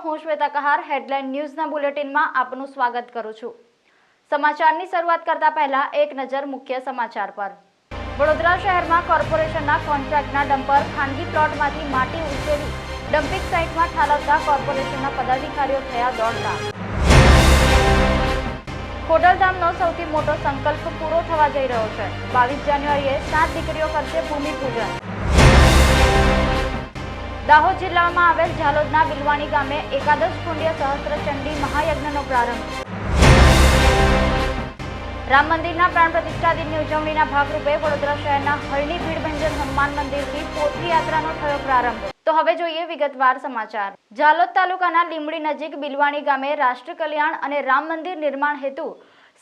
હું શ્વેતા કહાર હેડલાઇન ન્યૂઝના બુલેટિનમાં આપનું સ્વાગત કરું છું। સમાચારની શરૂઆત કરતા પહેલા એક નજર મુખ્ય સમાચાર પર। વડોદરા શહેરમાં કોર્પોરેશનના કોન્ટ્રાક્ટના ડમ્પર ખાનગી પ્લોટમાંથી માટી ઉચેરી ડમ્પિંગ સાઇટમાં ઠાલવતા કોર્પોરેશનના પદાધિકારીઓ થયા દોડતા। ખોડલધામનો સૌથી મોટો સંકલ્પ પૂરો થવા જઈ રહ્યો છે। 22 જાન્યુઆરીએ 7 દીકરીઓ કરશે ભૂમિપૂજન। દાહોદ જિલ્લામાં આવેલ ઝાલોદના બિલવાણી ગામે એકાદશ કુંડ્ય સહસ્ત્રચંડી મહાયજ્ઞનો પ્રારંભ। રામ મંદિરના પ્રાણ પ્રતિષ્ઠા દિનની ઉજવણીના ભાગરૂપે વડોદરા શહેરના હરણી ભીડભંજન હનુમાન મંદિરથી પોથરી યાત્રાનો થયો પ્રારંભ। તો હવે જોઈએ વિગતવાર સમાચાર। ઝાલોદ તાલુકાના લીંબડી નજીક બિલવાણી ગામે રાષ્ટ્ર કલ્યાણ અને રામ મંદિર નિર્માણ હેતુ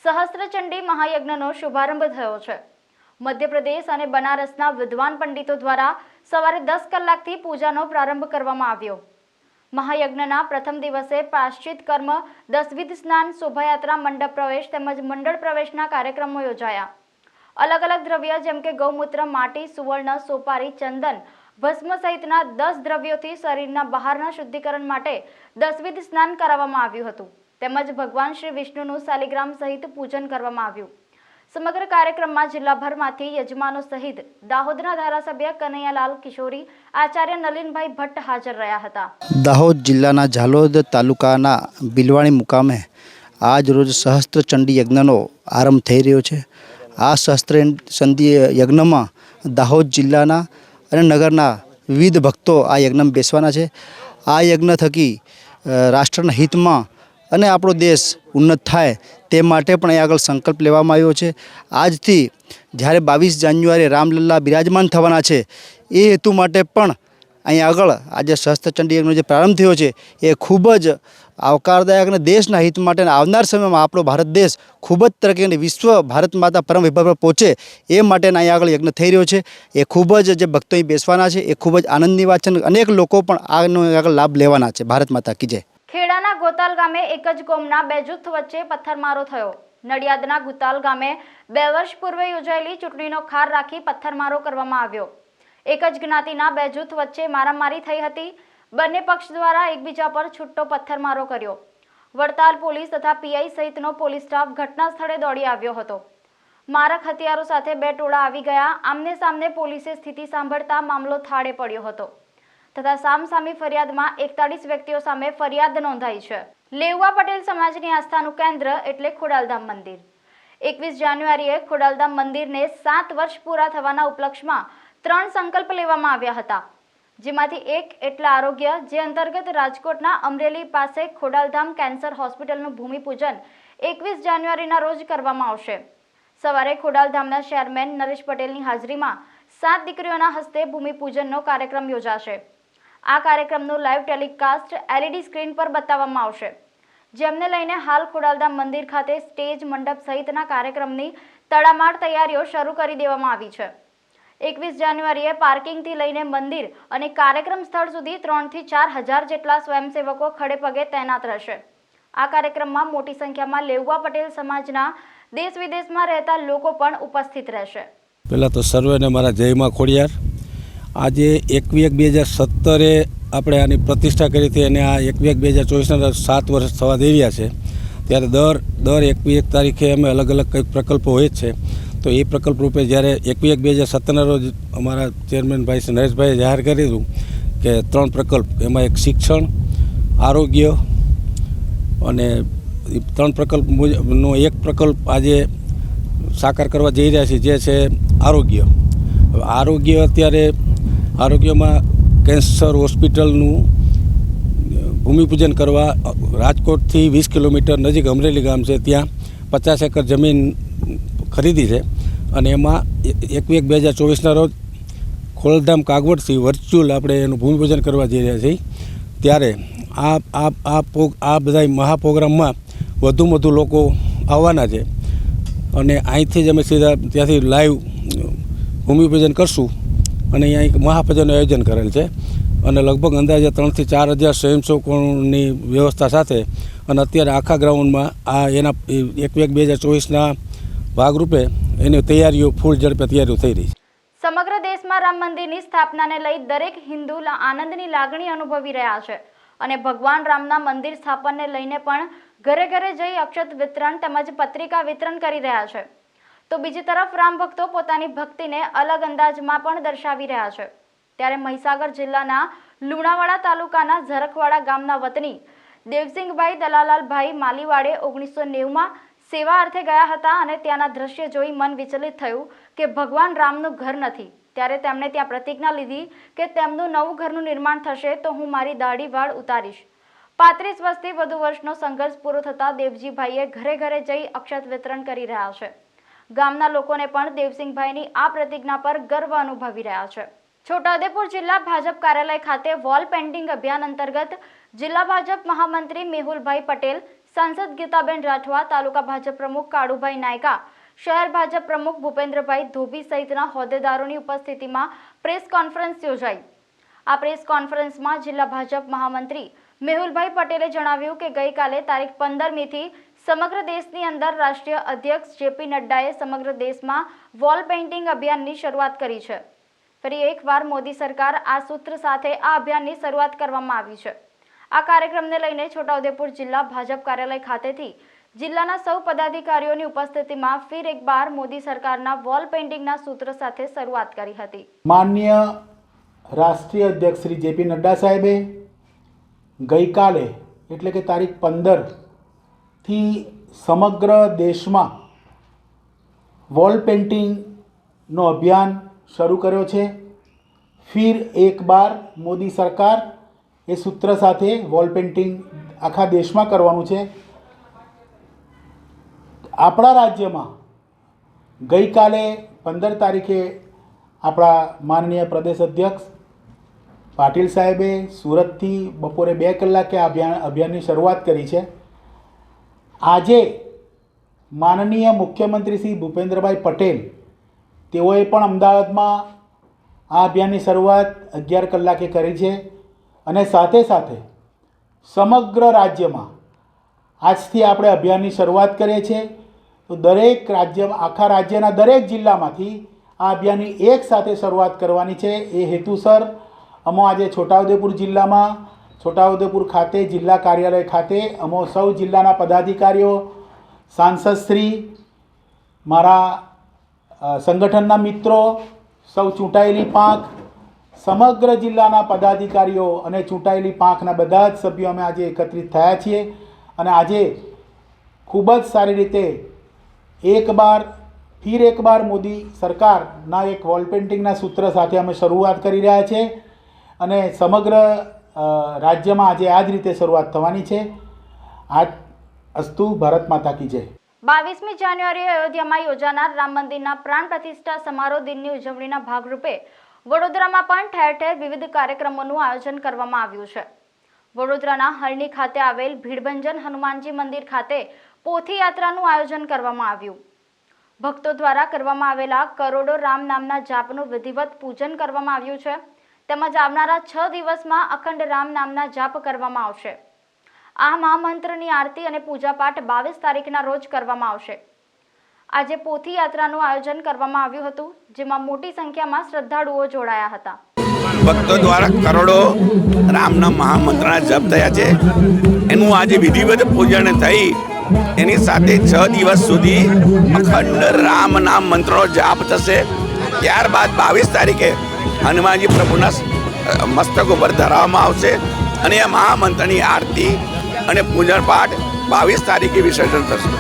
સહસ્ત્રચંડી મહાયજ્ઞનો શુભારંભ થયો છે। મધ્યપ્રદેશ અને બનારસના વિદ્વાન પંડિતો દ્વારા સવારે 10 કલાકથી પૂજાનો પ્રારંભ કરવામાં આવ્યો। મહાયજ્ઞના પ્રથમ દિવસે પ્રાયશ્ચિત કર્મ, 10વિધ સ્નાન, શોભાયાત્રા, મંડપ પ્રવેશ તેમજ મંડળ પ્રવેશના કાર્યક્રમો યોજાયા। અલગ અલગ દ્રવ્ય જેમ કે ગૌમૂત્ર, માટી, સુવર્ણ, સોપારી, ચંદન, ભસ્મ સહિતના 10 દ્રવ્યોથી શરીરના બહારના શુદ્ધિકરણ માટે 10વિધ સ્નાન કરાવવામાં આવ્યું હતું તેમજ ભગવાન શ્રી વિષ્ણુનું શાલિગ્રામ સહિત પૂજન કરવામાં આવ્યું। સમગ્ર કાર્યક્રમમાં જિલ્લાભરમાંથી યજમાનો સહિત દાહોદના ધારાસભ્ય કનૈયાલાલ કિશોરી, આચાર્ય નલિનભાઈ ભટ્ટ હાજર રહ્યા હતા। દાહોદ જિલ્લાના ઝાલોદ તાલુકાના બિલવાણી મુકામે આજ રોજ સહસ્ત્રચંડી યજ્ઞનો આરંભ થઈ રહ્યો છે। આ સહસ્ત્રચંડી યજ્ઞમાં દાહોદ જિલ્લાના અને નગરના વિવિધ ભક્તો આ યજ્ઞમાં બેસવાના છે। આ યજ્ઞ થકી રાષ્ટ્રના હિતમાં અને આપણો દેશ ઉન્નત થાય તે માટે પણ અહીં આગળ સંકલ્પ લેવામાં આવ્યો છે। આજથી જ્યારે 22 જાન્યુઆરીએ રામલલ્લા બિરાજમાન થવાના છે એ હેતુ માટે પણ અહીં આગળ આજે સહસ્ત્રચંડી યજ્ઞનો જે પ્રારંભ થયો છે એ ખૂબ જ આવકારદાયક અને દેશના હિત માટે આવનાર સમયમાં આપણો ભારત દેશ ખૂબ જ તરક્કી અને વિશ્વ ભારત માતા પરમ વિભાગ પર પહોંચે એ માટેના અહીં આગળ યજ્ઞ થઈ રહ્યો છે। એ ખૂબ જ જે ભક્તો અહીં બેસવાના છે એ ખૂબ જ આનંદની વાત છે। અનેક લોકો પણ આનો આગળ લાભ લેવાના છે। ભારત માતા કી જય। ખેડાના ગોતાલ ગામે એક જ કોમના બે જૂથ વચ્ચે પથ્થરમારો થયો। નડિયાદના ગોતાલ ગામે 2 વર્ષ પૂર્વે યોજાયેલી ચૂંટણીનો ખાર રાખી પથ્થરમારો કરવામાં આવ્યો। એક જ જ્ઞાતિના બે જૂથ વચ્ચે મારામારી થઈ હતી। બંને પક્ષ દ્વારા એકબીજા પર છૂટો પથ્થરમારો કર્યો। વડતાલ પોલીસ તથા પીઆઈ સહિતનો પોલીસ સ્ટાફ ઘટના સ્થળે દોડી આવ્યો હતો। મારક હથિયારો સાથે 2 ટોળા આવી ગયા। આમને સામને પોલીસે સ્થિતિ સાંભળતા મામલો થાળે પડ્યો હતો તથા સામસામી ફરિયાદમાં 41 વ્યક્તિઓ સામે ફરિયાદ નોંધાઈ છે। લેઉવા પટેલ સમાજની આસ્થાનું કેન્દ્ર એટલે ખોડલધામ મંદિર। 21 જાન્યુઆરીએ ખોડલધામ મંદિરને 7 વર્ષ પૂરા થવાના ઉપલક્ષમાં 3 સંકલ્પ લેવામાં આવ્યા હતા, જેમાંથી એક એટલે આરોગ્ય, જે અંતર્ગત રાજકોટના અમરેલી પાસે ખોડલધામ કેન્સર હોસ્પિટલનું ભૂમિપૂજન 21 જાન્યુઆરીના રોજ કરવામાં આવશે। સવારે ખોડલધામના ચેરમેન નરેશ પટેલની હાજરીમાં 7 દીકરીઓના હસ્તે ભૂમિપૂજનનો કાર્યક્રમ યોજાશે। આ કાર્યક્રમનું લાઈવ ટેલિકાસ્ટ LED સ્ક્રીન પર બતાવવામાં આવશે, જેમને લઈને હાલ ખોડલધામ મંદિર ખાતે સ્ટેજ, મંડપ સહિતના કાર્યક્રમની તડામાર તૈયારીઓ શરૂ કરી દેવામાં આવી છે। 21 જાન્યુઆરીએ પાર્કિંગથી લઈને મંદિર અને કાર્યક્રમ સ્થળ સુધી 3 થી 4 હજાર જેટલા સ્વયંસેવકો ખડે પગે તૈનાત રહેશે। આ કાર્યક્રમમાં મોટી સંખ્યામાં લેઉવા પટેલ સમાજના દેશ વિદેશમાં રહેતા લોકો પણ ઉપસ્થિત રહેશે। પહેલાં તો સર્વેને મારા જયમાં ખોડિયાર। આજે 21/2017 આપણે આની પ્રતિષ્ઠા કરી હતી અને આ 21/2024ના 7 વર્ષ થવા જઈ રહ્યા છે। ત્યારે દર 21 તારીખે અમે અલગ અલગ કંઈક પ્રકલ્પો હોય જ છે। તો એ પ્રકલ્પ રૂપે જ્યારે 21/2017ના રોજ અમારા ચેરમેન ભાઈ શ્રી નરેશભાઈએ જાહેર કર્યું કે 3 પ્રકલ્પ, એમાં એક શિક્ષણ, આરોગ્ય અને 3 પ્રકલ્પનો એક પ્રકલ્પ આજે સાકાર કરવા જઈ રહ્યા છીએ, જે છે આરોગ્ય। આરોગ્ય અત્યારે આરોગ્યમાં કેન્સર હોસ્પિટલનું ભૂમિપૂજન કરવા રાજકોટથી 20 કિલોમીટર નજીક અમરેલી ગામ છે, ત્યાં 50 એકર જમીન ખરીદી છે અને એમાં 21/2024ના રોજ ખોડલધામ કાગવડથી વર્ચ્યુઅલ આપણે એનું ભૂમિપૂજન કરવા જઈ રહ્યા છીએ। ત્યારે આ બધા મહાપ્રોગ્રામમાં વધુમાં વધુ લોકો આવવાના છે અને અહીંથી જ અમે સીધા ત્યાંથી લાઈવ ભૂમિપૂજન કરશું અને અહીંયા એક મહાપૂજનનું આયોજન કરેલ છે અને લગભગ અંદાજે 3 થી 4 હજાર સ્વયંસેવકોની વ્યવસ્થા સાથે અને અત્યારે આખા ગ્રાઉન્ડમાં આ એના 21/2024ના ભાગરૂપે એની તૈયારીઓ ફૂલ ઝડપે તૈયારીઓ થઈ રહી છે। સમગ્ર દેશમાં રામ મંદિરની સ્થાપનાને લઈ દરેક હિન્દુ આનંદની લાગણી અનુભવી રહ્યા છે। અને ભગવાન રામના મંદિર સ્થાપનને લઈને પણ ઘરે ઘરે જઈ અક્ષત વિતરણ તેમજ પત્રિકા વિતરણ કરી રહ્યા છે. તો બીજી તરફ રામ ભક્તો પોતાની ભક્તિને અલગ અંદાજમાં પણ દર્શાવી રહ્યા છે. ત્યારે મહીસાગર જિલ્લાના લુણાવાડા તાલુકાના ઝરખવાડા ગામના વતની દેવસિંહભાઈ દલાલાલભાઈ માલીવાડે 1990માં સેવા અર્થે ગયા હતા અને ત્યાંના દ્રશ્ય જોઈ મન વિચલિત થયું કે ભગવાન રામનું ઘર નથી. ત્યારે તેમણે ત્યાં પ્રતિજ્ઞા લીધી કે તેમનું નવું ઘરનું નિર્માણ થશે તો હું મારી દાઢી વાળ ઉતારીશ. 35 વર્ષથી વધુ વર્ષનો સંઘર્ષ પૂરો થતા દેવજીભાઈએ ઘરે ઘરે જઈ અક્ષત વિતરણ કરી રહ્યા છે. ગામના લોકોને પણ દેવસિંહભાઈની આ પ્રતિજ્ઞા પર ગર્વ અનુભવી રહ્યા છે. છોટાઉદેપુર જિલ્લા ભાજપ કાર્યાલય ખાતે વોલ પેઇન્ટિંગ અભિયાન અંતર્ગત જિલ્લા ભાજપ મહામંત્રી મેહુલભાઈ પટેલ, સાંસદ ગીતાબેન રાઠવા, તાલુકા ભાજપ પ્રમુખ કાળુભાઈ નાયકા, શહેર ભાજપ પ્રમુખ ભૂપેન્દ્રભાઈ ધોબી સહિતના હોદ્દેદારોની ઉપસ્થિતિમાં પ્રેસ કોન્ફરન્સ યોજાઈ. આ પ્રેસ કોન્ફરન્સમાં જિલ્લા ભાજપ મહામંત્રી મેહુલભાઈ પટેલે જણાવ્યું કે ગઈકાલે તારીખ 15 મેથી સમગ્ર દેશની અંદર રાષ્ટ્રીય અધ્યક્ષ જેપી નડ્ડાએ સમગ્ર દેશમાં વોલ પેઇન્ટિંગ અભિયાનની શરૂઆત કરી છે. ફરી એકવાર મોદી સરકાર આ સૂત્ર સાથે આ અભિયાનની શરૂઆત કરવામાં આવી છે. આ કાર્યક્રમને લઈને છોટાઉદેપુર જિલ્લા ભાજપ કાર્યાલય ખાતેથી જિલ્લાના સૌ પદાધિકારીઓની ઉપસ્થિતિમાં ફિર એકબાર મોદી સરકારના વોલ પેઇન્ટિંગના સૂત્ર સાથે શરૂઆત કરી હતી. માનનીય રાષ્ટ્રીય અધ્યક્ષ શ્રી જેપી નડ્ડા સાહેબે ગઈકાલે એટલે કે તારીખ 15થી સમગ્ર દેશમાં વોલ પેઇન્ટિંગનો અભિયાન શરૂ કર્યો છે. ફિર એક બાર મોદી સરકાર એ સૂત્ર સાથે વોલ પેઇન્ટિંગ આખા દેશમાં કરવાનું છે. આપણા રાજ્યમાં ગઈકાલે 15 તારીખે આપણા માનનીય પ્રદેશ અધ્યક્ષ પાટીલ સાહેબે સુરતથી બપોરે 2 કલાકે આ અભિયાનની શરૂઆત કરી છે. આજે માનનીય મુખ્યમંત્રી શ્રી ભૂપેન્દ્રભાઈ પટેલ તેઓએ પણ અમદાવાદમાં આ અભિયાનની શરૂઆત 11 કલાકે કરી છે અને સાથે સાથે સમગ્ર રાજ્યમાં આજથી આપણે અભિયાનની શરૂઆત કરીએ છીએ. તો દરેક રાજ્યમાં આખા રાજ્યના દરેક જિલ્લામાંથી આ અભિયાનની એક સાથે શરૂઆત કરવાની છે. એ હેતુસર અમો આજે છોટાઉદેપુર જિલ્લામાં છોટાઉદેપુર ખાતે જિલ્લા કાર્યાલય ખાતે અમો સૌ જિલ્લાના પદાધિકારીઓ, સાંસદશ્રી, મારા સંગઠનના મિત્રો, સૌ ચૂંટાયેલી પાંખ, સમગ્ર જિલ્લાના પદાધિકારીઓ અને ચૂંટાયેલી પાંખના બધા જ સભ્યો અમે આજે એકત્રિત થયા છીએ અને આજે ખૂબ જ સારી રીતે ફિર એક બાર મોદી સરકારના એક વોલ પેઇન્ટિંગના સૂત્ર સાથે અમે શરૂઆત કરી રહ્યા છીએ અને સમગ્ર રાજ્યમાં આજે આ જ રીતે શરૂઆત થવાની છે. અસ્તુ ભારત માતા કી જય. 22મી જાન્યુઆરીએ અયોધ્યામાં યોજાનાર રામ મંદિરના પ્રાણ પ્રતિષ્ઠા સમારોહ દિનની ઉજવણીના ભાગરૂપે વડોદરામાં પણ ઠેર ઠેર વિવિધ કાર્યક્રમોનું આયોજન કરવામાં આવ્યું છે. વડોદરાના હરણી ખાતે આવેલ ભીડભંજન હનુમાનજી મંદિર ખાતે પોથી યાત્રાનું આયોજન કરવામાં આવ્યું. ભક્તો દ્વારા કરવામાં આવેલા કરોડો રામ નામના જાપનું વિધિવત પૂજન કરવામાં આવ્યું છે. તેમજ આવનારા 6 દિવસમાં અખંડ રામ નામના જાપ કરવામાં આવશે. આ મહામંત્રની આરતી અને પૂજાપાઠ 22 તારીખના રોજ કરવામાં આવશે. આજે પોથી યાત્રાનું આયોજન કરવામાં આવ્યું હતું, જેમાં મોટી સંખ્યામાં શ્રદ્ધાળુઓ જોડાયા હતા. ભક્તો દ્વારા કરોડો રામના મહામંત્રના જપ થયા છે. એનું આજે વિધિવત પૂજન થઈ એની સાથે 6 દિવસ સુધી અખંડ રામ નામ મંત્રનો જાપ થશે. ત્યારબાદ 22 તારીખે હનુમાનજી પ્રભુના મસ્તક ઉપર ધરાવવામાં આવશે અને આ મહામંત્રની આરતી અને પૂજન પાઠ 22 તારીખે વિસર્જન થશે.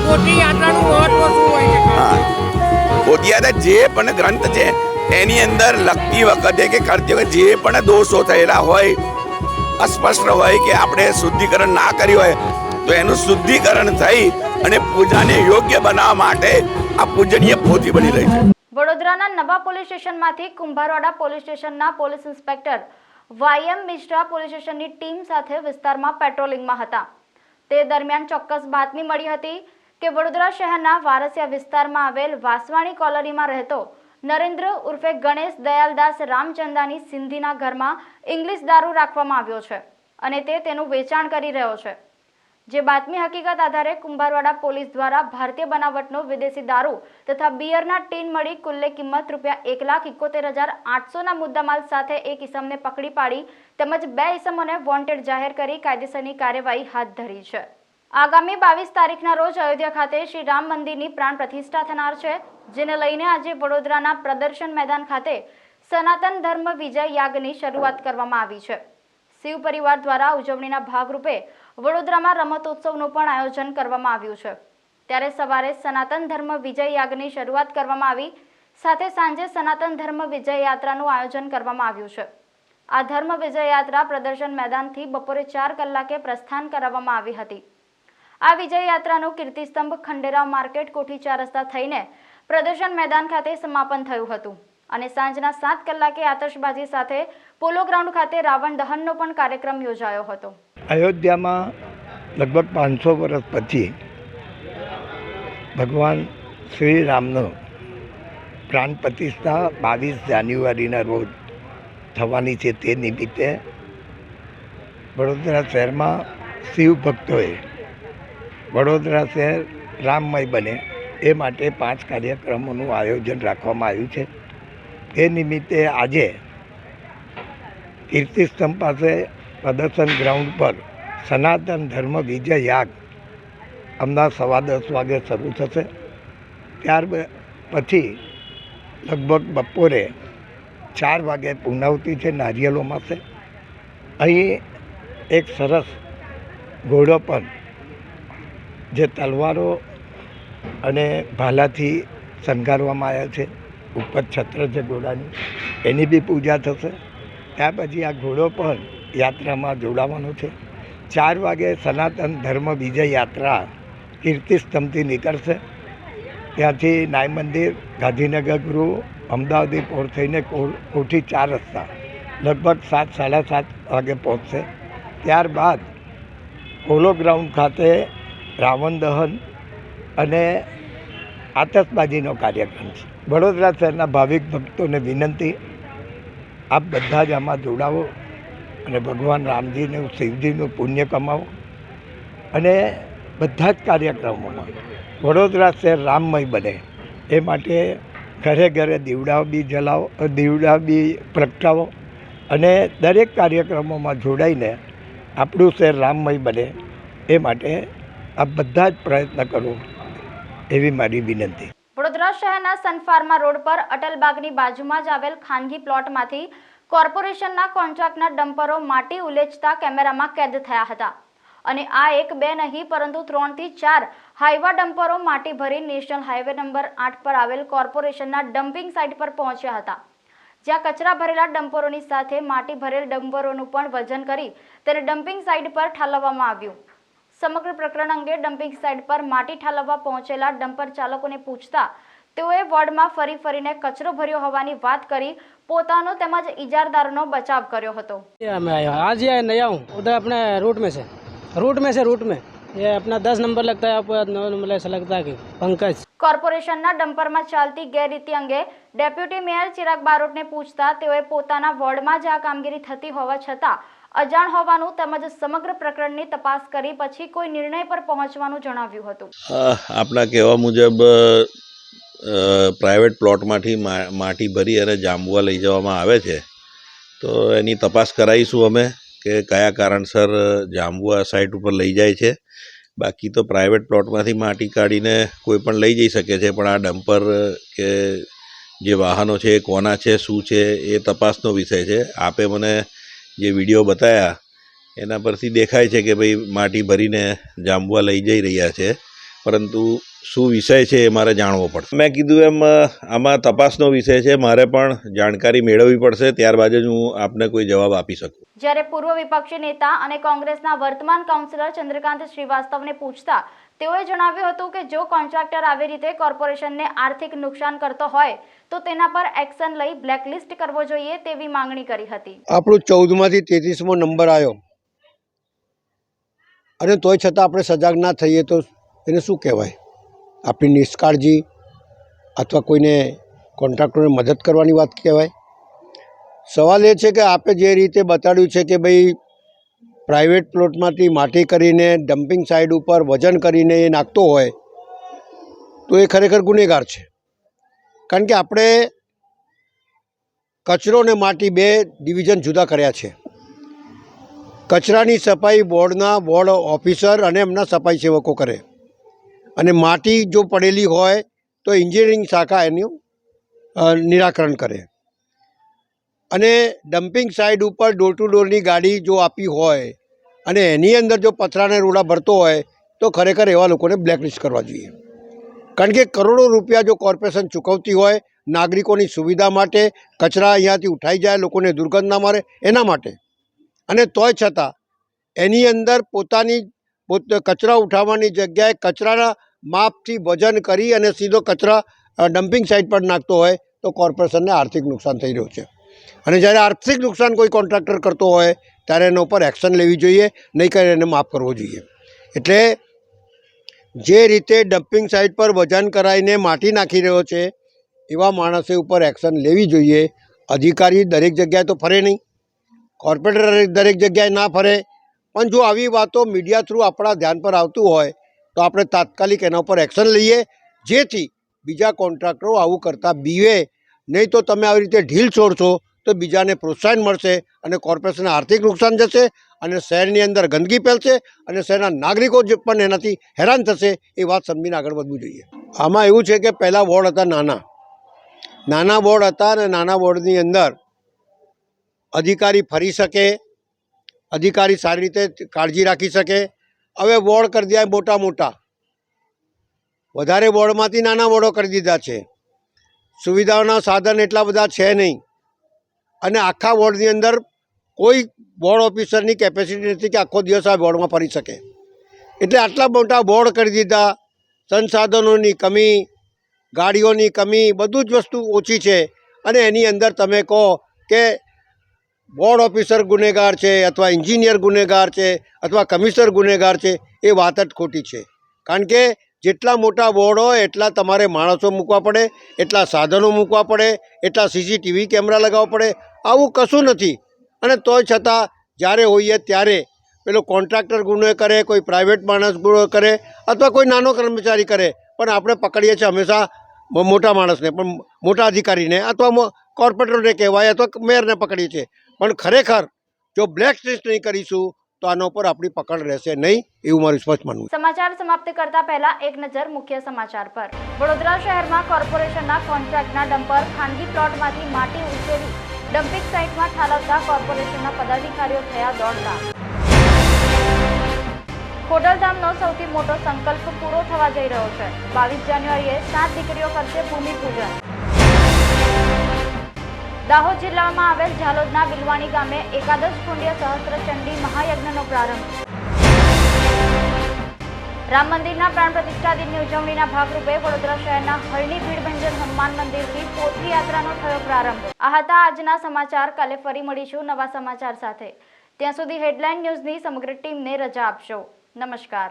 પોથી યાત્રાનું મહત્વ શું હોય છે? પોથી યાત્રા જે પણ ગ્રંથ છે એની અંદર લખતી વખતે કે કરતી વખતે જે પણ દોષો થયેલા હોય, અસ્પષ્ટ હોય કે આપણે શુદ્ધિકરણ ના કર્યું હોય તો એનું શુદ્ધિકરણ થઈ અને પૂજાને યોગ્ય બનાવવા માટે આ પૂજનીય પોથી બની રહી છે. વડોદરાના નવા પોલીસ સ્ટેશનમાંથી કુંભારવાડા પોલીસ સ્ટેશનના પોલીસ ઇન્સ્પેક્ટર વાયએમ મિશ્રા પોલીસ સ્ટેશનની ટીમ સાથે વિસ્તારમાં પેટ્રોલિંગમાં હતા. તે દરમિયાન ચોક્કસ બાતમી મળી હતી કે વડોદરા શહેરના વારસિયા વિસ્તારમાં આવેલ વાસવાણી કોલોનીમાં રહેતો નરેન્દ્ર ઉર્ફે ગણેશ દયાલદાસ રામચંદાની સિંધીના ઘરમાં ઇંગ્લિશ દારૂ રાખવામાં આવ્યો છે અને તે તેનું વેચાણ કરી રહ્યો છે. જે બાતમી હકીકત આધારે કુંભારવાડા પોલીસ દ્વારા ભારતીય બનાવટનો વિદેશી દારૂ તથા બિયરના ટીન મળી કુલ્લે કિંમત ₹1,71,800ના મુદ્દામાલ સાથે એક ઇસમને પકડી પાડી તેમજ 2 ઇસમોને વોન્ટેડ જાહેર કરી કાયદેસરની કાર્યવાહી હાથ ધરી છે. આગામી 22 તારીખના રોજ અયોધ્યા ખાતે શ્રી રામ મંદિરની પ્રાણ પ્રતિષ્ઠા થનાર છે, જેને લઈને આજે વડોદરાના પ્રદર્શન મેદાન ખાતે સનાતન ધર્મ વિજય યાગની શરૂઆત કરવામાં આવી છે. શિવ પરિવાર દ્વારા ઉજવણીના ભાગરૂપે વડોદરામાં રમતોત્સવનું પણ આયોજન કરવામાં આવ્યું છે. ત્યારે સવારે સનાતન ધર્મ વિજય યાગની શરૂઆત કરવામાં આવી, સાથે સાંજે સનાતન ધર્મ વિજય યાત્રાનું આયોજન કરવામાં આવ્યું છે. આ ધર્મ વિજય યાત્રા પ્રદર્શન મેદાનથી બપોરે 4 કલાકે પ્રસ્થાન કરાવવામાં આવી હતી. આ વિજય યાત્રાનું કીર્તિસ્તંભ ખંડેરાવ માર્કેટ કોઠી 4 રસ્તા થઈને પ્રદર્શન મેદાન ખાતે સમાપન થયું હતું અને સાંજના 7 કલાકે આતશબાજી સાથે પોલો ગ્રાઉન્ડ ખાતે રાવણ દહનનો પણ કાર્યક્રમ યોજાયો હતો. અયોધ્યામાં લગભગ 500 વર્ષ પછી ભગવાન શ્રી રામનો પ્રાણ પ્રતિષ્ઠા 22 જાન્યુઆરીના રોજ થવાની છે. તે નિમિત્તે વડોદરા શહેરમાં શિવ ભક્તોએ વડોદરા શહેર રામમય બને એ માટે 5 કાર્યક્રમોનું આયોજન રાખવામાં આવ્યું છે. તે નિમિત્તે આજે કીર્તિસ્તંભ પાસે પ્રદર્શન ગ્રાઉન્ડ પર સનાતન ધર્મ વિજય યાગ હમણાં 10:15 વાગે શરૂ થશે. ત્યાર પછી લગભગ બપોરે 4 વાગે પૂર્ણાહુતિ છે, નારિયેલોમાં છે. અહીં એક સરસ ઘોડો પણ જે તલવારો અને ભાલાથી શણગારવામાં આવ્યા છે, ઉપર છત્ર છે ઘોડાની, એની બી પૂજા થશે. ત્યાર પછી આ ઘોડો પણ યાત્રામાં જોડાવાનો છે. 4 વાગે સનાતન ધર્મ વિજય યાત્રા કીર્તિસ્તંભથી નીકળશે. ત્યાંથી નાય મંદિર, ગાંધીનગર ગૃહ, અમદાવાદી પોર થઈને કોઠી 4 રસ્તા લગભગ 7-7:30 વાગે પહોંચશે. ત્યારબાદ પોલો ગ્રાઉન્ડ ખાતે રાવણ દહન અને આતશબાજીનો કાર્યક્રમ છે. વડોદરા શહેરના ભાવિક ભક્તોને વિનંતી, આપ બધા જ આમાં જોડાવો અને ભગવાન રામજીનું, શિવજીનું પુણ્ય કમાવો અને બધા જ કાર્યક્રમોમાં વડોદરા શહેર રામમય બને એ માટે ઘરે ઘરે દીવડાઓ બી જલાવો, દીવડા બી પ્રગટાવો અને દરેક કાર્યક્રમોમાં જોડાઈને આપણું શહેર રામમય બને એ માટે આપ બધા જ પ્રયત્ન કરો એવી મારી વિનંતી. વડોદરા શહેરના સનફાર્મા રોડ પર અટલબાગની બાજુમાં જ આવેલ ખાનગી પ્લોટમાંથી કોર્પોરેશનના કોન્ટ્રાક્ટના ડમ્પરો માટી ઉલેચતા કેમેરામાં કેદ થયા હતા અને આ 1-2 નહીં પરંતુ 3 થી 4 હાઈવા ડમ્પરો માટી ભરી નેશનલ હાઈવે નંબર 8 પર આવેલ કોર્પોરેશનના ડમ્પિંગ સાઇટ પર પહોંચ્યા હતા, જ્યાં કચરા ભરેલા ડમ્પરોની સાથે માટી ભરેલ ડમ્પરોનું પણ વજન કરી તેને ડમ્પિંગ સાઇટ પર ઠાલવવામાં આવ્યું. સમગ્ર પ્રકરણ અંગે ડમ્પિંગ સાઇટ પર માટી ઠાલવવા પહોંચેલા ડમ્પર ચાલકોને પૂછતા તેઓએ વોર્ડમાં ફરીને કચરો ભર્યો હોવાની વાત કરી પોતાનો તેમજ ઇજારદારનો બચાવ કર્યો હતો. आज ये नया हूँ, उधर अपने रूट में ये अपना 10 नंबर लगता है, आपको 9 नंबर ऐसा लगता है कि पंकज. કોર્પોરેશનના ડમ્પરમાં ચાલતી ગેરરીતિ અંગે ડેપ્યુટી મેયર ચિરાગ બારોટને પૂછતા તેઓએ પોતાના વોર્ડમાં જ આ કામગીરી થતી હોવા છતાં અજાણ હોવાનું તેમજ સમગ્ર પ્રકરણની તપાસ કરી પછી કોઈ નિર્ણય પર પહોંચવાનું જણાવ્યું હતું. આપણા કહેવા મુજબ પ્રાઇવેટ પ્લોટમાંથી માટી ભરી અને જાંબુઆ લઈ જવામાં આવે છે, તો એની તપાસ કરાવીશું અમે કે કયા કારણસર જાંબુઆ સાઇટ ઉપર લઈ જાય છે. બાકી તો પ્રાઇવેટ પ્લોટમાંથી માટી કાઢીને કોઈ પણ લઈ જઈ શકે છે, પણ આ ડમ્પર કે જે વાહનો છે એ કોના છે, શું છે, એ તપાસનો વિષય છે. આપે મને જે વિડીયો બતાવ્યા એના પરથી દેખાય છે કે ભાઈ માટી ભરીને જાંબુઆ લઈ જઈ રહ્યા છે, પરંતુ શું વિષય છે એ મારે જાણવો પડશે. મેં કીધું એમ આમાં તપાસનો વિષય છે, મારે પણ જાણકારી મેળવવી પડશે, ત્યારબાદ જ હું આપને કોઈ જવાબ આપી શકું. જ્યારે પૂર્વ વિપક્ષી નેતા અને કોંગ્રેસના વર્તમાન કાઉન્સિલર ચંદ્રકાંત શ્રીવાસ્તવને પૂછતા તેઓએ જણાવ્યું હતું કે જો કોન્ટ્રાક્ટર આવી રીતે કોર્પોરેશનને આર્થિક નુકસાન કરતો હોય તો તેના પર એક્શન લઈ બ્લેકલિસ્ટ કરવો જોઈએ તેવી માંગણી કરી હતી. આપણું 14માંથી 33મો નંબર આવ્યો અને તોય છતાં આપણે સજાગ ના થઈએ તો એને શું કહેવાય? આપણી નિષ્કાળજી અથવા કોઈને કોન્ટ્રાક્ટરને મદદ કરવાની વાત કહેવાય? સવાલ એ છે કે આપે જે રીતે બતાડ્યું છે કે ભાઈ પ્રાઇવેટ પ્લોટમાંથી માટી કરીને ડમ્પિંગ સાઇટ ઉપર વજન કરીને એ નાખતો હોય તો એ ખરેખર ગુનેગાર છે. કારણ કે આપણે કચરો ને માટી બે ડિવિઝન જુદા કર્યા છે. કચરાની સફાઈ વોર્ડ ઓફિસર અને એમના સફાઈ સેવકો કરે, અને માટી જો પડેલી હોય તો એન્જિનિયરિંગ શાખા એનું નિરાકરણ કરે. અને ડમ્પિંગ સાઇટ ઉપર ડોર ટુ ડોરની ગાડી જો આપી હોય અને એની અંદર જો પથરાને રોડા ભરતો હોય તો ખરેખર એવા લોકોને બ્લેકલિસ્ટ કરવા જોઈએ. કારણ કે કરોડો રૂપિયા જો કોર્પોરેશન ચૂકવતી હોય નાગરિકોની સુવિધા માટે, કચરા અહીંયાથી ઉઠાઈ જાય, લોકોને દુર્ગંધ ના મારે એના માટે, અને તોય છતાં એની અંદર કચરા ઉઠાવવાની જગ્યાએ કચરાના માપથી વજન કરી અને સીધો કચરા ડમ્પિંગ સાઇટ પર નાખતો હોય તો કોર્પોરેશનને આર્થિક નુકસાન થઈ રહ્યું છે. અને જ્યારે આર્થિક નુકસાન કોઈ કોન્ટ્રાક્ટર કરતો હોય ત્યારે એના ઉપર એક્શન લેવી જોઈએ, નહીં કરી એને માફ કરવો જોઈએ. એટલે જે રીતે ડમ્પિંગ સાઇટ પર વજન કરાવીને માટી નાખી રહ્યો છે એવા માણસે ઉપર એક્શન લેવી જોઈએ. અધિકારી દરેક જગ્યાએ તો ફરે નહીં, કોર્પોરેટર દરેક જગ્યાએ ના ફરે, પણ જો આવી વાતો મીડિયા થ્રુ આપણા ધ્યાન પર આવતું હોય તો આપણે તાત્કાલિક એના ઉપર એક્શન લઈએ, જેથી બીજા કોન્ટ્રાક્ટરો આવું કરતા બીવે નહીં. તો તમે આવી રીતે ઢીલ છોડશો તો બીજાને પ્રોત્સાહન મળશે અને કોર્પોરેશનને આર્થિક નુકસાન જશે અને શહેરની અંદર ગંદકી ફેલશે અને શહેરના નાગરિકો જે પણ એનાથી હેરાન થશે. એ વાત સમજીને આગળ વધવું જોઈએ. આમાં એવું છે કે પહેલાં વોર્ડ હતા નાના વોર્ડ હતા, અને નાના વોર્ડની અંદર અધિકારી ફરી શકે, અધિકારી સારી રીતે કાળજી રાખી શકે. હવે વોર્ડ કરી દીધા મોટા, વધારે વોર્ડમાંથી નાના વોર્ડો કરી દીધા છે. સુવિધાઓના સાધન એટલા બધા છે નહીં, અને આખા વોર્ડની અંદર કોઈ વોર્ડ ઓફિસરની કેપેસિટી નથી કે આખો દિવસ આ વોર્ડમાં ફરી શકે. એટલે આટલા મોટા વોર્ડ કરી દીધા. સંસાધનોની કમી, ગાડીઓની કમી, બધું જ વસ્તુ ઓછી છે, અને એની અંદર તમે કહો કે વોર્ડ ઓફિસર ગુનેગાર છે અથવા એન્જિનિયર ગુનેગાર છે અથવા કમિશનર ગુનેગાર છે, એ વાત જ ખોટી છે. કારણ કે જેટલા મોટા વોર્ડ હોય એટલા તમારે માણસો મૂકવા પડે, એટલા સાધનો મૂકવા પડે, એટલા CCTV કેમેરા લગાવવા પડે. આવું કશું નથી. અને તોય છતાં જ્યારે હોઈએ ત્યારે પેલો કોન્ટ્રાક્ટર ગુનો કરે, કોઈ પ્રાઇવેટ માણસ ગુનો કરે અથવા કોઈ નાનો કર્મચારી કરે, પણ આપણે પકડીએ છીએ હંમેશા મોટા માણસને, પણ મોટા અધિકારીને અથવા કોર્પોરેટરને કહેવાય અથવા મેયરને પકડીએ છીએ. પણ ખરેખર જો બ્લેક લિસ્ટ નહીં કરીશું તો આના ઉપર આપણી પકડ રહેશે નહીં, એવું મારું સ્પષ્ટ માનવું. સમાચાર સમાપ્ત કરતા પહેલા એક નજર મુખ્ય સમાચાર પર. વડોદરા શહેરમાં કોર્પોરેશનના કોન્ટ્રાક્ટના ડમ્પર ખાનગી પ્લોટમાંથી માટી ઉંચેલી ડમ્પિંગ સાઇટમાં ઠાલવતા કોર્પોરેશનના પદાધિકારીઓ થયા દોડતા. ખોડલધામનો સૌથી મોટો સંકલ્પ પૂરો થવા જઈ રહ્યો છે. 22 જાન્યુઆરીએ 7 દીકરીઓ કરશે ભૂમિપૂજન. દાહોદ જિલ્લામાં આવેલ ઝાલોદના બિલવાણી ગામે એકાદશ કુંડ્ય સહસ્ત્રચંડી મહાયજ્ઞનો પ્રારંભ. રામ મંદિરના પ્રાણ પ્રતિષ્ઠા દિનની ઉજવણીના ભાગરૂપે વડોદરા શહેરના હરણી ભીડભંજન હનુમાન મંદિરથી પોથરી યાત્રાનો થયો પ્રારંભ. આ હતા આજના સમાચાર. કાલે ફરી મળીશું નવા સમાચાર સાથે. ત્યાં સુધી હેડલાઇન ન્યૂઝની સમગ્ર ટીમને રજા આપશો. નમસ્કાર.